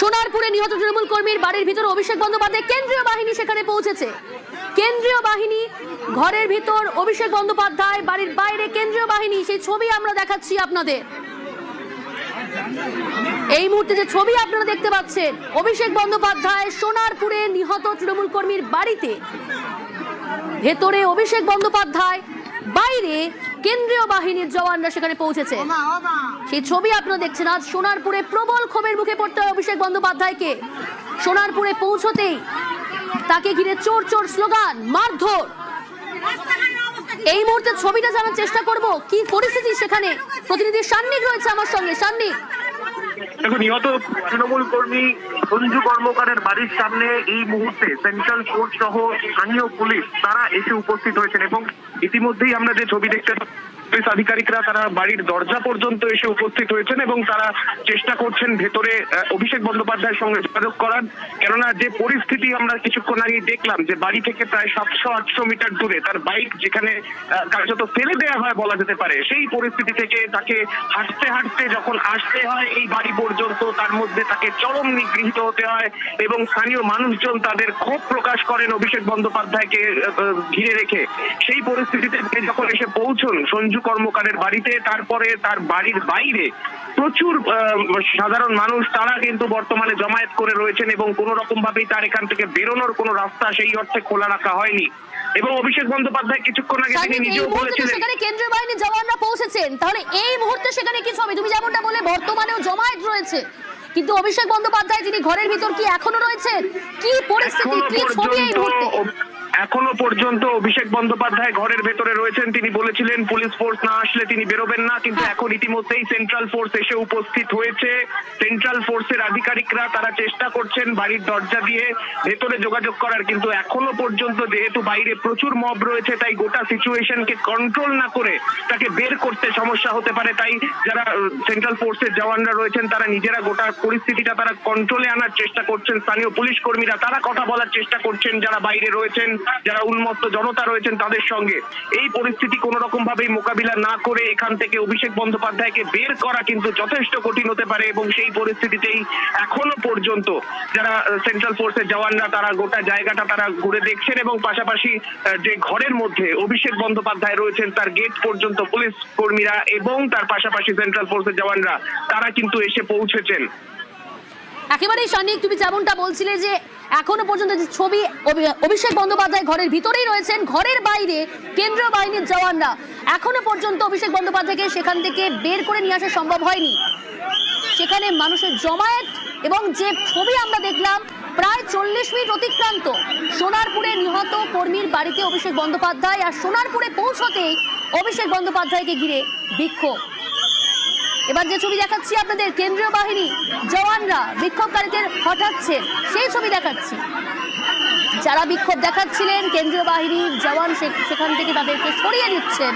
সোনারপুরে নিহত তৃণমূল কর্মীর বাড়ির ভিতরে অভিষেক বন্দ্যোপাধ্যায়, কেন্দ্রীয় বাহিনী সেখানে পৌঁছেছে। কেন্দ্রীয় বাহিনী ঘরের ভিতর, অভিষেক বন্দ্যোপাধ্যায় বাড়ির বাইরে কেন্দ্রীয় বাহিনী, সেই ছবি আমরা দেখাচ্ছি আপনাদের। এই মুহূর্তে যে ছবি আপনারা দেখতে পাচ্ছেন, অভিষেক বন্দ্যোপাধ্যায় সোনারপুরে নিহত তৃণমূল কর্মীর বাড়িতে, ভেতরে অভিষেক বন্দ্যোপাধ্যায়, বাইরে কেন্দ্রীয় বাহিনীর জওয়ানরা সেখানে পৌঁছেছে। সেই ছবি আপনারা দেখছেন। আজ সোনারপুরে প্রবল ক্ষোভের মুখে পড়তে হয় অভিষেক বন্দ্যোপাধ্যায়কে। সোনারপুরে পৌঁছতেই তাকে ঘিরে চোর চোর স্লোগান, মারধর। এই মুহূর্তে ছবিটা জানার চেষ্টা করব কি পরিস্থিতি সেখানে। প্রতিনিধি সান্নিক রয়েছে আমার সঙ্গে। সান্নিক, দেখো, নিহত তৃণমূল কর্মী সঞ্জু কর্মকারের বাড়ির সামনে এই মুহূর্তে সেন্ট্রাল ফোর্স সহ স্থানীয় পুলিশ তারা এসে উপস্থিত হয়েছেন এবং ইতিমধ্যেই আমরা যে ছবি দেখতে পুলিশ আধিকারিকরা তারা বাড়ির দরজা পর্যন্ত এসে উপস্থিত হয়েছেন এবং তারা চেষ্টা করছেন ভেতরে অভিষেক বন্দ্যোপাধ্যায়ের সঙ্গে যোগাযোগ করার। কেননা যে পরিস্থিতি আমরা কিছুক্ষণ আগে দেখলাম, যে বাড়ি থেকে প্রায় 700-800 মিটার দূরে তার বাইক যেখানে কার্যত ফেলে দেওয়া হয় বলা যেতে পারে, সেই পরিস্থিতি থেকে তাকে হাঁটতে হাঁটতে যখন আসতে হয় এই বাড়ি পর্যন্ত, তার মধ্যে তাকে চরম নিগৃহীত হতে হয় এবং স্থানীয় মানুষজন তাদের ক্ষোভ প্রকাশ করেন অভিষেক বন্দ্যোপাধ্যায়কে ঘিরে রেখে। সেই পরিস্থিতিতে যখন এসে পৌঁছন সঞ্জু কর্মকারের বাড়িতে, তারপরে তার বাড়ির বাইরে প্রচুর সাধারণ মানুষ তারা কিন্তু বর্তমানে জমায়েত করে রয়েছেন এবং কোন রকম ভাবেই তার এখান থেকে বেরোনোর কোনো রাস্তা সেই অর্থে খোলা রাখা হয়নি। এবং অভিষেক বন্দ্যোপাধ্যায় কিছুক্ষণ আগে তিনি নিজেও বলেছিলেন সেখানে কেন্দ্রীয় বাহিনীর জওয়ানরা পৌঁছেছেন। তাহলে এই মুহূর্তে সেখানে কি হবে? তুমি যেমনটা বলে বর্তমানেও জমায়েত রয়েছে, কিন্তু অভিষেক বন্দ্যোপাধ্যায় যিনি ঘরের ভিতর কি এখনো রয়েছেন? কি পরিস্থিতি, কি ছবি এই মুহূর্তে? এখনো পর্যন্ত অভিষেক বন্দ্যোপাধ্যায় ঘরের ভেতরে রয়েছেন। তিনি বলেছিলেন পুলিশ ফোর্স না আসলে তিনি বেরোবেন না, কিন্তু এখন ইতিমধ্যেই সেন্ট্রাল ফোর্স এসে উপস্থিত হয়েছে। সেন্ট্রাল ফোর্সের আধিকারিকরা তারা চেষ্টা করছেন বাড়ির দরজা দিয়ে ভেতরে যোগাযোগ করার, কিন্তু এখনো পর্যন্ত যেহেতু বাইরে প্রচুর মব রয়েছে তাই গোটা সিচুয়েশনকে কন্ট্রোল না করে তাকে বের করতে সমস্যা হতে পারে। তাই যারা সেন্ট্রাল ফোর্সের জওয়ানরা রয়েছেন তারা নিজেরা গোটা পরিস্থিতিটা তারা কন্ট্রোলে আনার চেষ্টা করছেন। স্থানীয় পুলিশ কর্মীরা তারা কথা বলার চেষ্টা করছেন যারা বাইরে রয়েছেন, যারা উন্মত্ত জনতা রয়েছেন তাদের সঙ্গে। এই পরিস্থিতি কোন রকম ভাবেই মোকাবিলা না করে এখান থেকে অভিষেক বন্দ্যোপাধ্যায়কে বের করা কিন্তু যথেষ্ট কঠিন হতে পারে এবং সেই পরিস্থিতিতেই এখনো পর্যন্ত যারা সেন্ট্রাল ফোর্সের জওয়ানরা তারা গোটা জায়গাটা তারা ঘুরে দেখছেন এবং পাশাপাশি যে ঘরের মধ্যে অভিষেক বন্দ্যোপাধ্যায় রয়েছেন তার গেট পর্যন্ত পুলিশ কর্মীরা এবং তার পাশাপাশি সেন্ট্রাল ফোর্সের জওয়ানরা তারা কিন্তু এসে পৌঁছেছেন। একেবারেই সানিক, তুমি যেমনটা বলছিলে যে এখনো পর্যন্ত যে ছবি, অভিষেক বন্দ্যোপাধ্যায় ঘরের ভিতরেই রয়েছেন, ঘরের বাইরে কেন্দ্রীয় বাহিনীর জওয়ানরা। এখনো পর্যন্ত অভিষেক বন্দ্যোপাধ্যায়কে সেখান থেকে বের করে নিয়ে আসা সম্ভব হয়নি। সেখানে মানুষের জমায়েত এবং যে ছবি আমরা দেখলাম, প্রায় 40 মিনিট অতিক্রান্ত সোনারপুরে নিহত কর্মীর বাড়িতে অভিষেক বন্দ্যোপাধ্যায়, আর সোনারপুরে পৌঁছতেই অভিষেক বন্দ্যোপাধ্যায়কে ঘিরে বিক্ষোভ। এবার যে ছবি দেখাচ্ছি আপনাদের, কেন্দ্রীয় বাহিনী জওয়ানরা বিক্ষোভকারীদের হটাচ্ছেন, সেই ছবি দেখাচ্ছি। যারা বিক্ষোভ দেখাচ্ছিলেন কেন্দ্রীয় বাহিনীর জওয়ান সেখান থেকে তাদেরকে সরিয়ে দিচ্ছেন,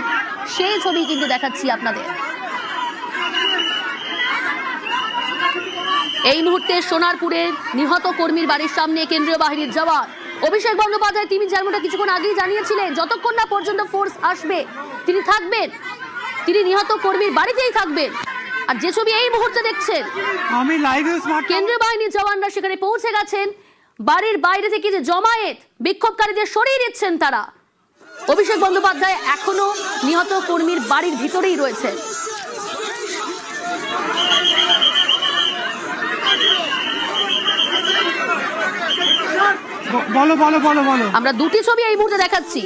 সেই ছবি কিন্তু দেখাচ্ছি আপনাদের। এই মুহূর্তে সোনারপুরের নিহত কর্মীর বাড়ির সামনে কেন্দ্রীয় বাহিনীর জওয়ান অভিষেক বন্দ্যোপাধ্যায়, তিনি যেমনটা কিছুক্ষণ আগেই জানিয়েছিলেন যতক্ষণ না পর্যন্ত ফোর্স আসবে তিনি থাকবেন, তিনি নিহত কর্মীর বাড়িতেই থাকবেন। আর যে ছবি এই মুহূর্তে দেখছেন, আমি লাইভে কেন্দ্রীয় বাহিনীর জওয়ানরা সেখানে পৌঁছে গেছেন। বাড়ির বাইরে থেকে যে জমায়েত, বিক্ষোভকারীদের সরিয়ে দিচ্ছেন তারা। অভিষেক বন্দ্যোপাধ্যায় এখনো নিহত কর্মীর বাড়ির ভিতরেই রয়েছে। বলো বলো বলো বলো আমরা দুটি ছবি এই মুহূর্তে দেখাচ্ছি।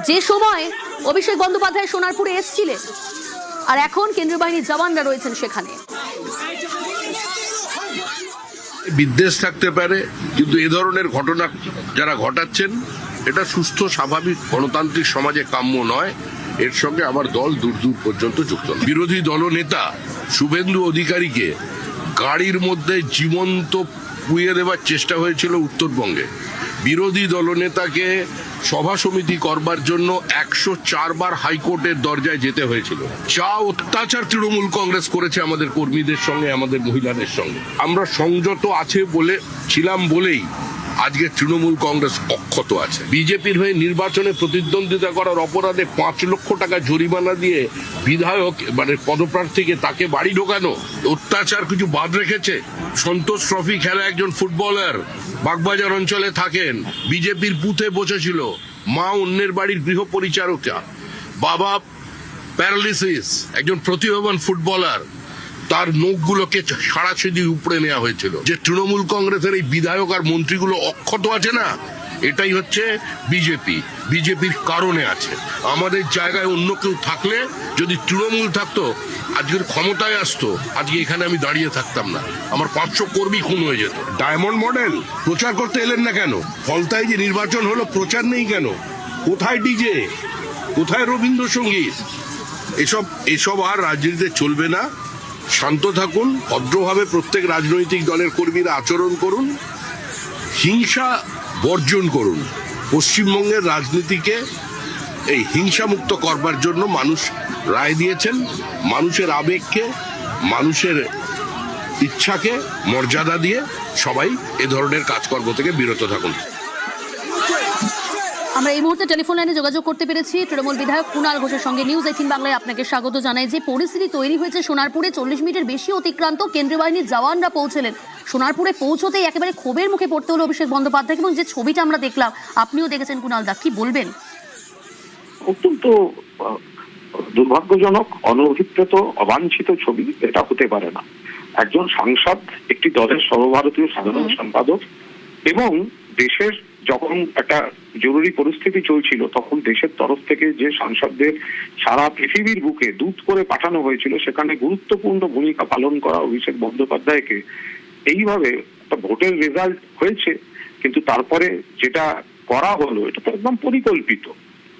যে সময় অভিষেক বন্দ্যোপাধ্যায় সোনারপুরে এসেছিলেন, আর এখন কেন্দ্রীয় বাহিনীর জওয়ানরা রয়েছেন সেখানে। বিদ্বেষ থাকতে পারে, কিন্তু এ ধরনের ঘটনা যারা ঘটাচ্ছেন এটা সুস্থ স্বাভাবিক গণতান্ত্রিক সমাজে কাম্য নয়। এর সঙ্গে আমার দল দূর দূর পর্যন্ত যুক্ত নয়। বিরোধী দলনেতা শুভেন্দু অধিকারীকে গাড়ির মধ্যে জীবন্ত পুড়িয়ে দেওয়ার চেষ্টা হয়েছিল উত্তরবঙ্গে। বিরোধী দলনেতাকে সভা সমিতি করবার জন্য 104 বার হাইকোর্টের দরজায় যেতে হয়েছিল। যা অত্যাচার তৃণমূল কংগ্রেস করেছে আমাদের কর্মীদের সঙ্গে, আমাদের মহিলাদের সঙ্গে। আমরা সংযত আছে ছিলাম বলেই আজকে তৃণমূল কংগ্রেস অক্ষত আছে। বিজেপির হয়ে নির্বাচনে প্রতিদ্বন্দ্বিতা করার অপরাধে 5 লক্ষ টাকা জরিমানা দিয়ে বিধায়ক মানে পদপ্রার্থীকে তাকে বাড়ি ঢোকানো, অত্যাচার কিছু বাদ রেখেছে? সন্তোষ ট্রফি খেলা একজন ফুটবলার বাগবাজার অঞ্চলে থাকেন, বিজেপির বুথে বসেছিল, মা অন্যের বাড়ির গৃহ পরিচারিকা, বাবা প্যারালিসিস, একজন প্রতিভাবান ফুটবলার, তার নখগুলোকে সারাসারি উপড়ে নেওয়া হয়েছিল। যে তৃণমূল কংগ্রেসের এই বিধায়ক আর মন্ত্রীগুলো অক্ষত আছে না, এটাই হচ্ছে বিজেপির কারণে আছে। আমাদের জায়গায় অন্য কেউ থাকলে, যদি তৃণমূল থাকতো, আজকের ক্ষমতায় আসতো, আজকে এখানে আমি দাঁড়িয়ে থাকতাম না, আমার 500 কর্মী খুন হয়ে যেত। ডায়মন্ড মডেল প্রচার করতে এলেন না কেন? ফলতায় যে নির্বাচন হলো, প্রচার নেই কেন? কোথায় ডিজে, কোথায় রবীন্দ্রসঙ্গীত? এসব আর রাজনীতিতে চলবে না। শান্ত থাকুন, ভদ্রভাবে প্রত্যেক রাজনৈতিক দলের কর্মীরা আচরণ করুন, হিংসা বর্জন করুন। পশ্চিমবঙ্গের রাজনীতিকে এই হিংসামুক্ত করবার জন্য মানুষ রায় দিয়েছেন। মানুষের আবেগকে, মানুষের ইচ্ছাকে মর্যাদা দিয়ে সবাই এ ধরনের কাজকর্ম থেকে বিরত থাকুন। আমরা এই মুহূর্তে টেলিফোন লাইনে যোগাযোগ করতে পেরেছি তৃণমূল বিধায়ক কুণাল ঘোষের সঙ্গে। নিউজ 18 বাংলায় আপনাকে স্বাগত জানাই। যে পরিস্থিতি তৈরি হয়েছে সোনারপুরে, 40 মিনিটের বেশি অতিক্রান্ত, কেন্দ্রীয় বাহিনীর জওয়ানরা পৌঁছলেন। সোনারপুরে পৌঁছতেই একেবারে ক্ষোভের মুখে পড়তে হলো অভিষেক বন্দ্যোপাধ্যায়, এবং যে ছবিটা আমরা দেখলাম, আপনিও দেখেছেন কুণাল দা, কি বলবেন? অত্যন্ত দুর্ভাগ্যজনক, অনভিপ্রেত, অবাঞ্ছিত ছবি। এটা হতে পারে না। একজন সাংসদ, একটি দলের সর্বভারতীয় সাধারণ সম্পাদক, এবং দেশের যখন একটা জরুরি পরিস্থিতি চলছিল, তখন দেশের তরফ থেকে যে সাংসদদের সারা পৃথিবীর বুকে দূত করে পাঠানো হয়েছিল, সেখানে গুরুত্বপূর্ণ ভূমিকা পালন করা অভিষেক বন্দ্যোপাধ্যায়কে এইভাবে একটা ভোটের রেজাল্ট হয়েছে, কিন্তু তারপরে যেটা করা হলো, এটা তো একদম পরিকল্পিত।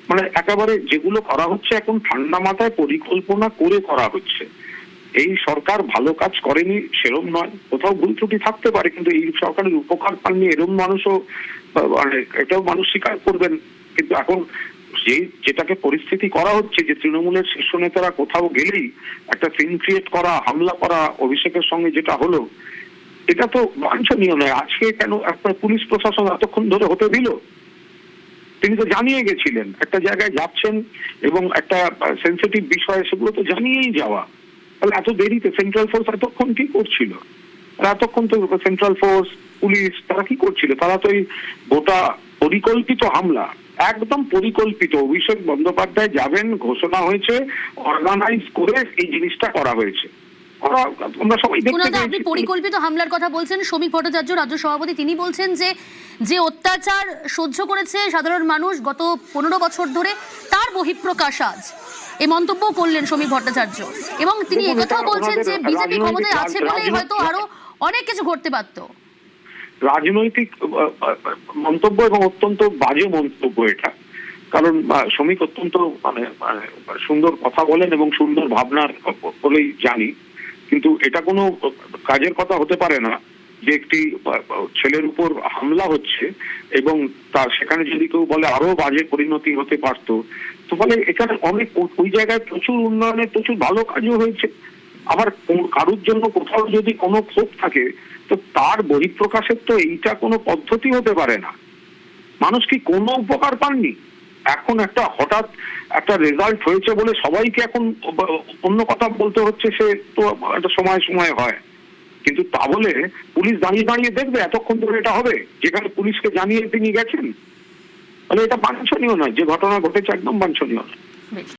মানে একেবারে যেগুলো করা হচ্ছে এখন ঠান্ডা মাথায় পরিকল্পনা করে করা হচ্ছে। এই সরকার ভালো কাজ করেনি সেরম নয়, কোথাও ভুল ত্রুটি থাকতে পারে, কিন্তু এই সরকারের উপকার পাননি এরম মানুষও, মানে এটাও মানুষ স্বীকার করবেন। কিন্তু এখন যেটাকে পরিস্থিতি করা হচ্ছে, যে তৃণমূলের শীর্ষ নেতারা কোথাও গেলেই একটা সিন ক্রিয়েট করা, হামলা করা, অভিষেকের সঙ্গে যেটা হলো, এটা তো বাঞ্ছনীয় নয়। আজকে কেন একটা পুলিশ প্রশাসন এতক্ষণ ধরে হতে দিল? তিনি তো জানিয়ে গেছিলেন একটা জায়গায় যাচ্ছেন এবং একটা সেন্সিটিভ বিষয়, সেগুলো তো জানিয়েই যাওয়া। তাহলে এত দেরিতে সেন্ট্রাল ফোর্স এতক্ষণ কি করছিল? এতক্ষণ তো সেন্ট্রাল ফোর্স, পুলিশ, তারা কি করছিল? তারা তো এই গোটা পরিকল্পিত হামলা, একদম পরিকল্পিত। অভিষেক বন্দ্যোপাধ্যায় যাবেন, ঘোষণা হয়েছে, অর্গানাইজ করে এই জিনিসটা করা হয়েছে। আমরা সবাই দেখতে পেয়েছি। আপনি পরিকল্পিত হামলার কথা বলছেন। শ্রমিক ভট্টাচার্য, রাজ্য সভাপতি, তিনি বলছেন যে অত্যাচার সহ্য করেছে সাধারণ মানুষ গত 15 বছর ধরে, তার বহিঃপ্রকাশ আজ। এই মন্তব্য করলেন শ্রমিক ভট্টাচার্য, এবং তিনি একথাও বলছেন যে বিজেপি ক্ষমতায় আছে বলেই হয়তো আরো অনেক কিছু ঘটতে পারত। রাজনৈতিক মন্তব্য এবং অত্যন্ত বাজে মন্তব্য এটা। কারণ শ্রমিক অত্যন্ত মানে সুন্দর কথা বলেন এবং সুন্দর ভাবনার বলেই জানি, কিন্তু এটা কোনো কাজের কথা হতে পারে না যে একটি ছেলের উপর হামলা হচ্ছে এবং তার সেখানে যদি কেউ বলে আরো বাজে পরিণতি হতে পারতো, তো ফলে এখানে অনেক ওই জায়গায় প্রচুর উন্নয়নের প্রচুর ভালো কাজও হয়েছে। আবার কারোর জন্য কোথাও যদি কোনো ক্ষোভ থাকে, তো তার বহিঃপ্রকাশের তো এইটা কোনো পদ্ধতি হতে পারে না। মানুষ কি কোনো উপকার পাননি? এখন একটা হঠাৎ একটা রেজাল্ট হয়েছে বলে সবাইকে এখন অন্য কথা বলতে হচ্ছে, সে তো একটা সময় হয়। কিন্তু তা বলে পুলিশ দাঁড়িয়ে দেখবে এতক্ষণ ধরে এটা হবে, যেখানে পুলিশকে জানিয়ে তিনি গেছেন? তাহলে এটা বাঞ্ছনীয় নয়, যে ঘটনা ঘটেছে একদম বাঞ্ছনীয় নয়।